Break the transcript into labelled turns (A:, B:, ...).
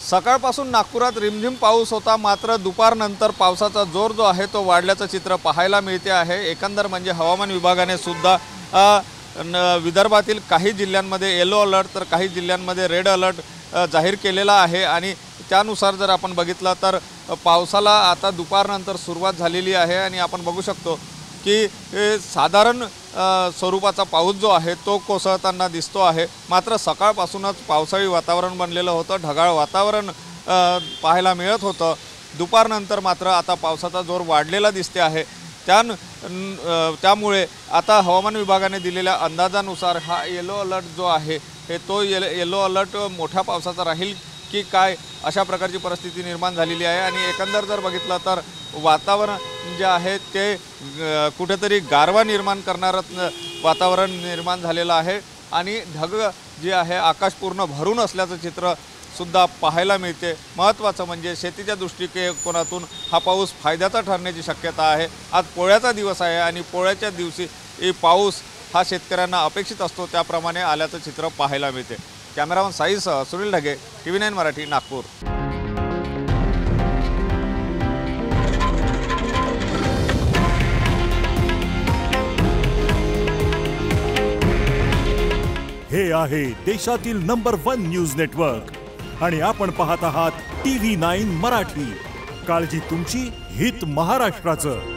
A: सकाळपासून नागपुरात रिमझिम पाऊस होता, मात्र दुपारनंतर पावसाचा जोर जो आहे तो वाढल्याचं चित्र पाहायला मिळते आहे। एकंदर म्हणजे हवामान विभागाने सुद्धा विदर्भातील काही जिल्ह्यांमध्ये येलो अलर्ट तर काही जिल्ह्यांमध्ये रेड अलर्ट जाहीर केलेला आहे आणि त्यानुसार जर आपण बघितलं तर पावसाला आता दुपारनंतर सुरुवात झालेली आहे आणि आपण बघू शकतो की साधारण स्वरूपाचा पाऊस जो आहे तो कोसळताना दिसतो आहे। मात्र सकाळपासूनच पावसाळी वातावरण बनलेलं होतं, ढगाळ वातावरण पाहायला मिळत होतं। दुपारनंतर मात्र आता पावसाचा जोर वाढलेला दिसते आहे। त्यामुळे आता हवामान विभागाने दिलेल्या अंदाजानुसार हा येलो अलर्ट जो आहे तो येलो अलर्ट मोठ्या पावसाचा राहील की काय अशा प्रकारची परिस्थिती निर्माण झालेली आहे। आणि एकंदर जर बघितलं तर वातावरण जे आहे ते कुठेतरी गारवा निर्माण करणारं वातावरण निर्माण झालेलं आहे आणि ढग जे आहे आकाश पूर्ण भरून असल्याचं चित्र सुद्धा पाहायला मिळते। महत्त्वाचं म्हणजे शेतीच्या दृष्टिकोनातून हा पाऊस फायद्याचा ठरण्याची शक्यता आहे। आज पोळ्याचा दिवस आहे आणि पोळ्याच्या दिवशी पाऊस हा शेतकऱ्यांना अपेक्षित असतो, त्याप्रमाणे आल्याचं चित्र पाहायला मिळते। कॅमेरामन साईसह सुनील ढगे, TV9 मराठी, नागपूर।
B: हे आहे देशातील नंबर 1 न्यूज नेटवर्क आणि आपण पाहत आहात TV9 मराठी। काळजी तुमची, हित महाराष्ट्राचं।